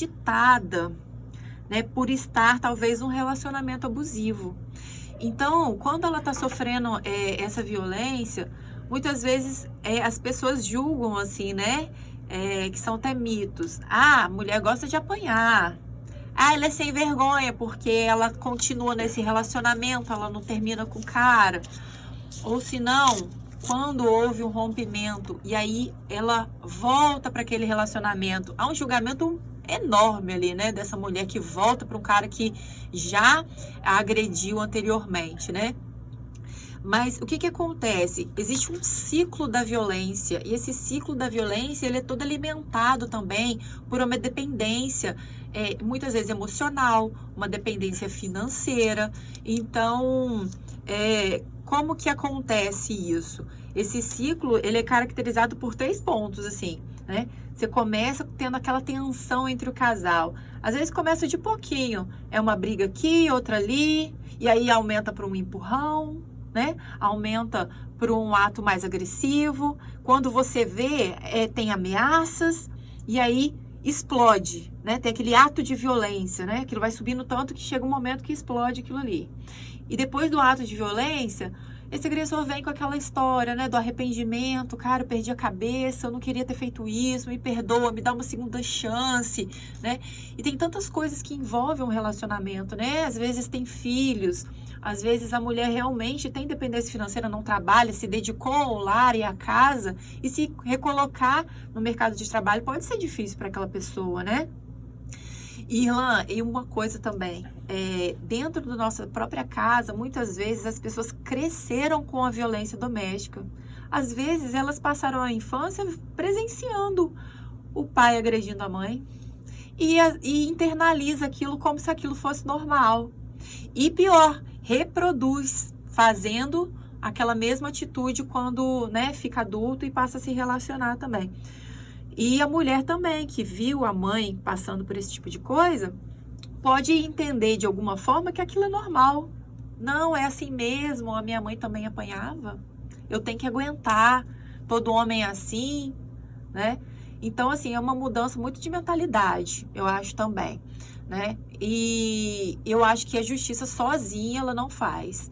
agitada, né, por estar talvez num relacionamento abusivo. Então, quando ela está sofrendo essa violência, muitas vezes as pessoas julgam assim, né, que são até mitos. Ah, a mulher gosta de apanhar. Ah, ela é sem vergonha porque ela continua nesse relacionamento, ela não termina com o cara. Ou se não, quando houve um rompimento e aí ela volta para aquele relacionamento, há um julgamento enorme ali, né, dessa mulher que volta para um cara que já a agrediu anteriormente, né? Mas o que que acontece? Existe um ciclo da violência e esse ciclo da violência ele é todo alimentado também por uma dependência, muitas vezes emocional, uma dependência financeira. Então, como que acontece isso? Esse ciclo ele é caracterizado por 3 pontos, assim, né? Você começa tendo aquela tensão entre o casal. Às vezes começa de pouquinho, é uma briga aqui, outra ali, e aí aumenta para um empurrão, né? Aumenta para um ato mais agressivo. Quando você vê, tem ameaças e aí explode, né? Tem aquele ato de violência, né? Aquilo vai subindo tanto que chega um momento que explode aquilo ali. E depois do ato de violência, esse agressor vem com aquela história, né, do arrependimento. Cara, eu perdi a cabeça, eu não queria ter feito isso, me perdoa, me dá uma segunda chance, né? E tem tantas coisas que envolvem um relacionamento, né? Às vezes tem filhos, às vezes a mulher realmente tem dependência financeira, não trabalha, se dedicou ao lar e à casa, e se recolocar no mercado de trabalho pode ser difícil para aquela pessoa, né? Irlan, e uma coisa também, dentro da nossa própria casa, muitas vezes as pessoas cresceram com a violência doméstica. Às vezes elas passaram a infância presenciando o pai agredindo a mãe e internaliza aquilo como se aquilo fosse normal. E pior, reproduz, fazendo aquela mesma atitude quando, né, fica adulto e passa a se relacionar também. E a mulher também, que viu a mãe passando por esse tipo de coisa, pode entender de alguma forma que aquilo é normal. Não, é assim mesmo, a minha mãe também apanhava. Eu tenho que aguentar, todo homem é assim, né? Então, assim, é uma mudança muito de mentalidade, eu acho também, né? E eu acho que a justiça sozinha ela não faz.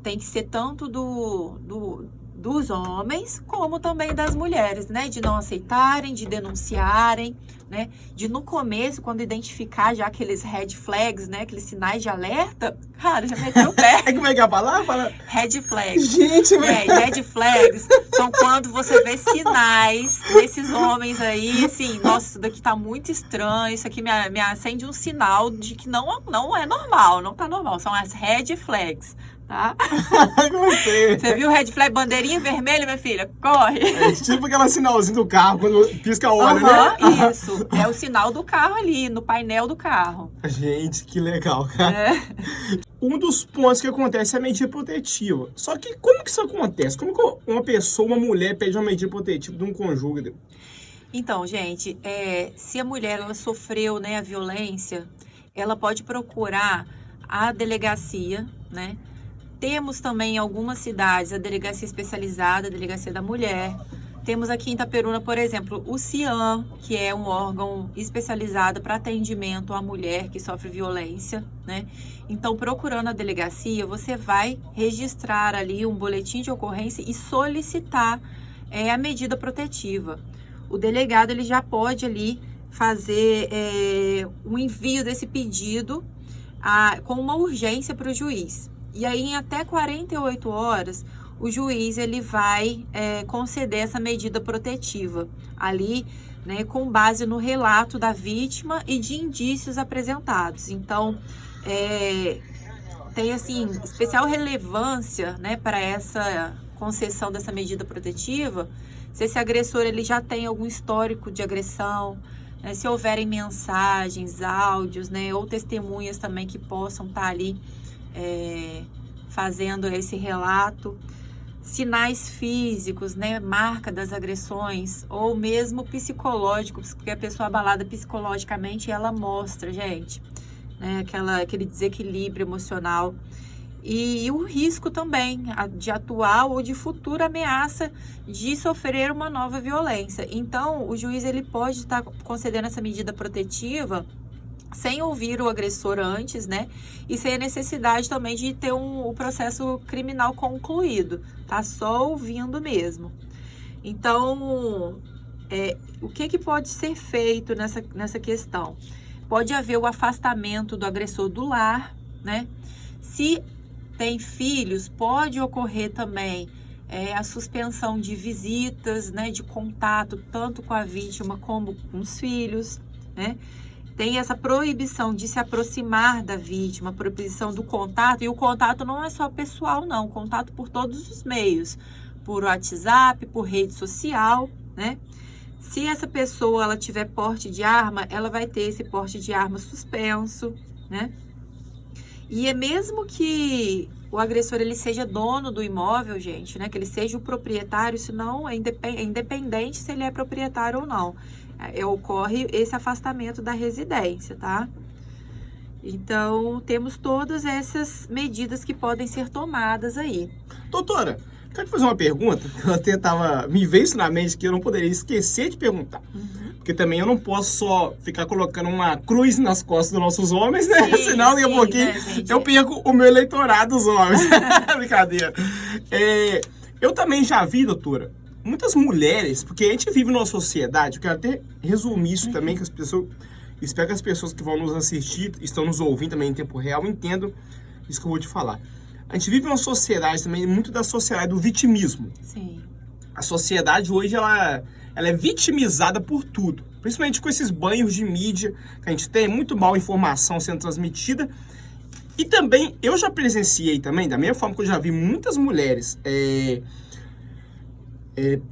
Tem que ser tanto dos homens, como também das mulheres, né? De não aceitarem, de denunciarem, né? De no começo, quando identificar já aqueles red flags, né? Aqueles sinais de alerta, cara, já meteu o pé. Como é que é a palavra? Red flags. Gente, red flags são quando você vê sinais desses homens aí, assim, nossa, isso daqui tá muito estranho, isso aqui me acende um sinal de que não é normal, não tá normal, são as red flags. Tá? Gostei. Você viu o red flag, bandeirinha vermelha, minha filha? Corre! É tipo aquela sinalzinho do carro quando pisca o óleo, né? Isso, é o sinal do carro ali, no painel do carro. Gente, que legal, cara. Um dos pontos que acontece é a medida protetiva. Só que como que isso acontece? Como que uma pessoa, uma mulher pede uma medida protetiva de um cônjuge? Então, gente, se a mulher ela sofreu, né, a violência, ela pode procurar a delegacia, né? Temos também em algumas cidades a delegacia especializada, a delegacia da mulher. Temos aqui em Itaperuna, por exemplo, o CIAM, que é um órgão especializado para atendimento à mulher que sofre violência, né? Então, procurando a delegacia, você vai registrar ali um boletim de ocorrência e solicitar a medida protetiva. O delegado ele já pode ali fazer um envio desse pedido com uma urgência para o juiz. E aí, em até 48 horas, o juiz ele vai conceder essa medida protetiva ali, né, com base no relato da vítima e de indícios apresentados. Então, tem assim especial relevância, né, para essa concessão dessa medida protetiva, se esse agressor ele já tem algum histórico de agressão, né, se houverem mensagens, áudios, né, ou testemunhas também que possam estar ali fazendo esse relato, sinais físicos, né, marca das agressões, ou mesmo psicológicos, porque a pessoa abalada psicologicamente, ela mostra, gente, né, aquele desequilíbrio emocional. e o risco também de atual ou de futura ameaça de sofrer uma nova violência. Então, o juiz ele pode estar concedendo essa medida protetiva sem ouvir o agressor antes, né? E sem a necessidade também de ter o processo criminal concluído, tá? Só ouvindo mesmo. Então, o que pode ser feito nessa questão? Pode haver o afastamento do agressor do lar, né? Se tem filhos, pode ocorrer também a suspensão de visitas, né? De contato tanto com a vítima como com os filhos, né? Tem essa proibição de se aproximar da vítima, proibição do contato, e o contato não é só pessoal, não, contato por todos os meios, por WhatsApp, por rede social, né? Se essa pessoa ela tiver porte de arma, ela vai ter esse porte de arma suspenso, né? E é mesmo que o agressor ele seja dono do imóvel, gente, né? Que ele seja o proprietário, senão é independente se ele é proprietário ou não. Ocorre esse afastamento da residência, tá? Então, temos todas essas medidas que podem ser tomadas aí. Doutora, quero te fazer uma pergunta, que eu até me veio isso na mente que eu não poderia esquecer de perguntar. Porque também eu não posso só ficar colocando uma cruz nas costas dos nossos homens, né? Sim, senão daqui a pouquinho né, eu perco o meu eleitorado dos homens. Brincadeira. Eu também já vi, doutora, muitas mulheres, porque a gente vive numa sociedade, eu quero até resumir isso também, que as pessoas, espero que as pessoas que vão nos assistir, estão nos ouvindo também em tempo real, entendam isso que eu vou te falar. A gente vive numa sociedade também, muito da sociedade do vitimismo. Sim. A sociedade hoje, ela é vitimizada por tudo, principalmente com esses banhos de mídia que a gente tem, muito mal informação sendo transmitida. E também, eu já presenciei também, da mesma forma que eu já vi muitas mulheres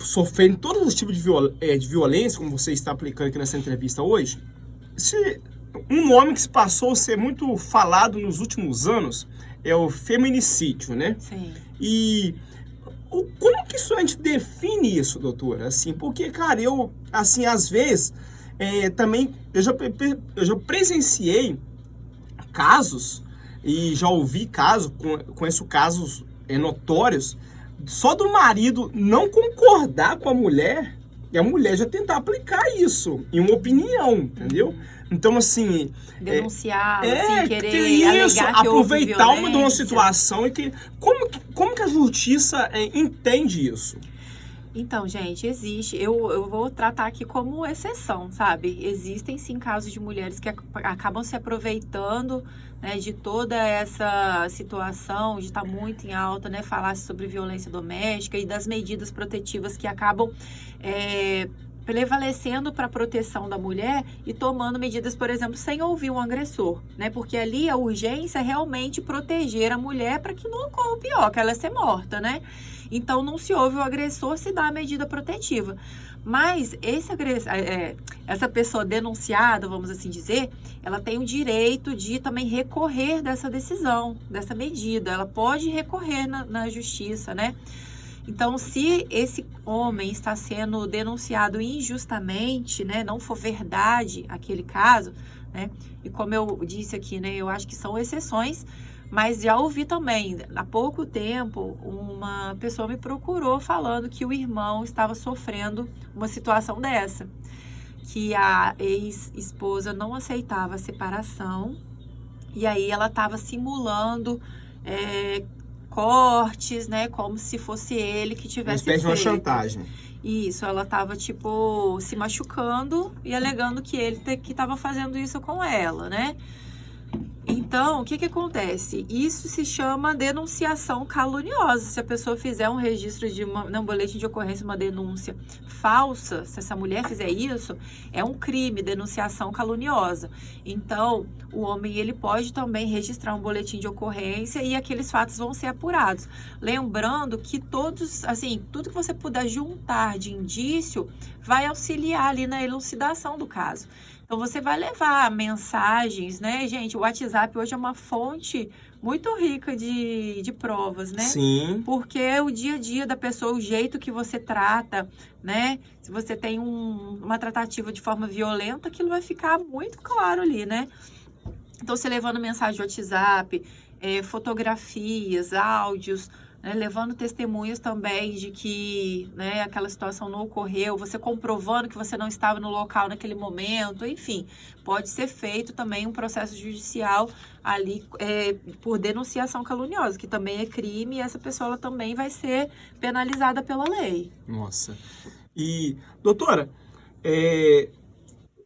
sofrendo todos os tipos de violência, como você está aplicando aqui nessa entrevista hoje. Um nome que se passou a ser muito falado nos últimos anos é o feminicídio, né? Sim. E como que isso a gente define isso, doutora? Assim, porque, cara, eu, assim, às vezes, também, eu já presenciei casos, e já ouvi casos, conheço casos notórios, só do marido não concordar com a mulher, e a mulher já tentar aplicar isso em uma opinião, entendeu? Então, assim... Denunciar, assim, querer isso, alegar que houve aproveitar de uma violência. situação e que... Como que a justiça entende isso? Então, gente, existe. Eu vou tratar aqui como exceção, sabe? Existem, sim, casos de mulheres que acabam se aproveitando, né, de toda essa situação, de estar muito em alta, né? Falar sobre violência doméstica e das medidas protetivas que acabam prevalecendo para a proteção da mulher e tomando medidas, por exemplo, sem ouvir um agressor, né? Porque ali a urgência é realmente proteger a mulher para que não ocorra o pior, que ela ser morta, né? Então, não se ouve o agressor, se dá a medida protetiva. Mas essa pessoa denunciada, vamos assim dizer, ela tem o direito de também recorrer dessa decisão, dessa medida. Ela pode recorrer na justiça, né? Então, se esse homem está sendo denunciado injustamente, né, não for verdade aquele caso, né, e como eu disse aqui, né, eu acho que são exceções, mas já ouvi também, há pouco tempo, uma pessoa me procurou falando que o irmão estava sofrendo uma situação dessa, que a ex-esposa não aceitava a separação, e aí ela estava simulando cortes, né, como se fosse ele que tivesse feito. Uma chantagem. Isso, ela estava, tipo, se machucando e alegando que ele que estava fazendo isso com ela, né? Então, o que acontece? Isso se chama denunciação caluniosa. Se a pessoa fizer um registro de um boletim de ocorrência, uma denúncia falsa, se essa mulher fizer isso, é um crime, denunciação caluniosa. Então, o homem ele pode também registrar um boletim de ocorrência e aqueles fatos vão ser apurados. Lembrando que todos, assim, tudo que você puder juntar de indício vai auxiliar ali na elucidação do caso. Então, você vai levar mensagens, né, gente? O WhatsApp hoje é uma fonte muito rica de provas, né? Sim. Porque o dia a dia da pessoa, o jeito que você trata, né? Se você tem uma tratativa de forma violenta, aquilo vai ficar muito claro ali, né? Então, você levando mensagem de WhatsApp, fotografias, áudios, né, levando testemunhas também de que, né, aquela situação não ocorreu, você comprovando que você não estava no local naquele momento, enfim, pode ser feito também um processo judicial ali por denunciação caluniosa, que também é crime, e essa pessoa ela também vai ser penalizada pela lei. Nossa. E, doutora,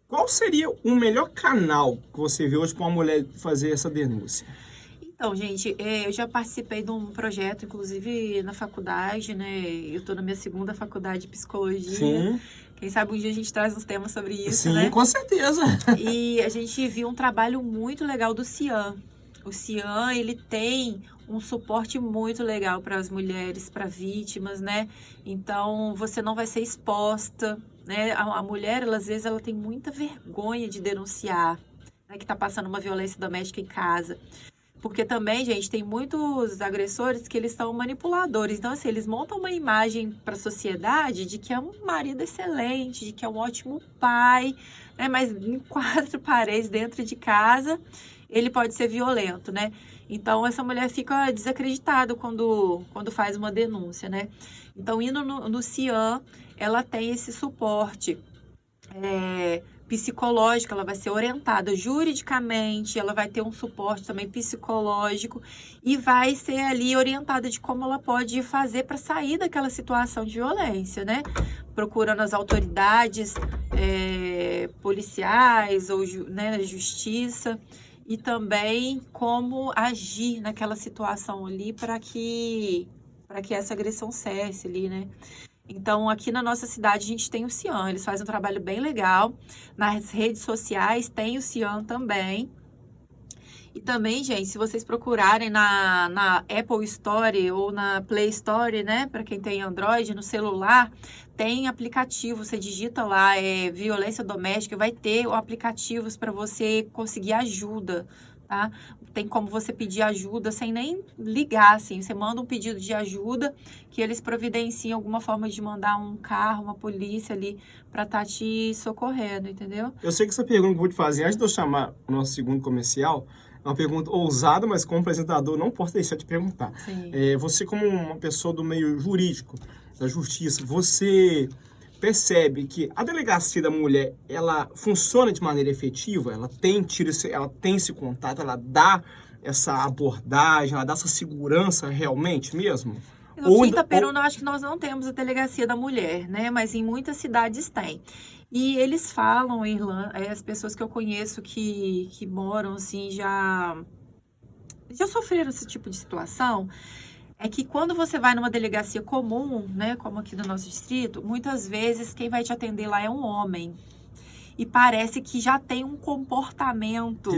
qual seria o melhor canal que você vê hoje para uma mulher fazer essa denúncia? Então, gente, eu já participei de um projeto, inclusive na faculdade, né? Eu estou na minha segunda faculdade de psicologia. Sim. Quem sabe um dia a gente traz uns temas sobre isso, Sim, né? com certeza. E a gente viu um trabalho muito legal do CIAN. O CIAN, ele tem um suporte muito legal para as mulheres, para vítimas, né? Então, você não vai ser exposta, né? A mulher, às vezes, ela tem muita vergonha de denunciar, né? Que está passando uma violência doméstica em casa. Porque também, gente, tem muitos agressores que eles são manipuladores. Então, assim, eles montam uma imagem para a sociedade de que é um marido excelente, de que é um ótimo pai, né? Mas em 4 paredes dentro de casa, ele pode ser violento, né? Então, essa mulher fica desacreditada quando faz uma denúncia, né? Então, indo no CIAN, ela tem esse suporte psicológico, ela vai ser orientada juridicamente, ela vai ter um suporte também psicológico e vai ser ali orientada de como ela pode fazer para sair daquela situação de violência, né? Procurando as autoridades policiais ou né, justiça, e também como agir naquela situação ali para que essa agressão cesse ali, né? Então, aqui na nossa cidade, a gente tem o CIAN, eles fazem um trabalho bem legal. Nas redes sociais tem o CIAN também. E também, gente, se vocês procurarem na Apple Store ou na Play Store, né, para quem tem Android, no celular, tem aplicativo, você digita lá, violência doméstica, vai ter aplicativos para você conseguir ajuda, tá? Tem como você pedir ajuda sem nem ligar, assim. Você manda um pedido de ajuda que eles providenciam alguma forma de mandar um carro, uma polícia ali para estar te socorrendo, entendeu? Eu sei que essa pergunta que eu vou te fazer, antes de eu chamar o nosso segundo comercial, é uma pergunta ousada, mas como apresentador não posso deixar de perguntar. Você como uma pessoa do meio jurídico, da justiça, você percebe que a delegacia da mulher, ela funciona de maneira efetiva? Ela tem esse contato, ela dá essa abordagem, ela dá essa segurança realmente mesmo? No Itaperuna, eu acho que nós não temos a delegacia da mulher, né? Mas em muitas cidades tem. E eles falam, Irlan, as pessoas que eu conheço que moram assim, já sofreram esse tipo de situação, é que quando você vai numa delegacia comum, né, como aqui do nosso distrito, muitas vezes quem vai te atender lá é um homem. E parece que já tem um comportamento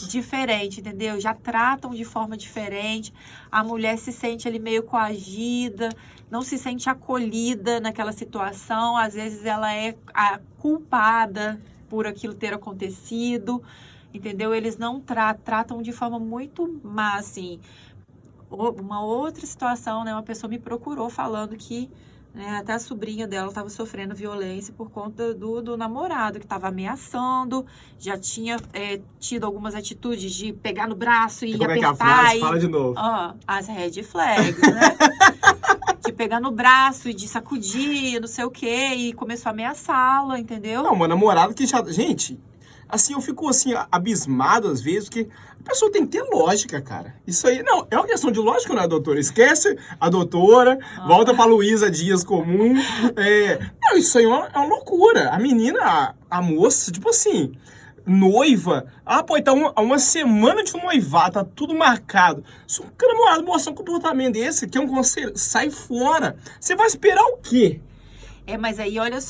diferente, entendeu? Já tratam de forma diferente. A mulher se sente ali meio coagida, não se sente acolhida naquela situação. Às vezes ela é a culpada por aquilo ter acontecido, entendeu? Eles não tratam de forma muito má, assim. Uma outra situação, né? Uma pessoa me procurou falando que até a sobrinha dela estava sofrendo violência por conta do namorado, que estava ameaçando, já tinha tido algumas atitudes de pegar no braço e apertar. É que é a frase? Fala de novo. As red flags, né? De pegar no braço e de sacudir, não sei o quê, e começou a ameaçá-la, entendeu? Não, uma namorada que já... Gente, assim, eu fico assim, abismado às vezes, porque a pessoa tem que ter lógica, cara. Isso aí, não, é uma questão de lógica, não é, doutora? Esquece a doutora, volta pra Luísa Dias comum. Não, isso aí é uma loucura. A menina, a moça, tipo assim, noiva. Então há uma semana de noivar, tá tudo marcado. Se um namorado mostrar um comportamento desse, que é um conselho, sai fora. Você vai esperar o quê? Mas aí, olha só,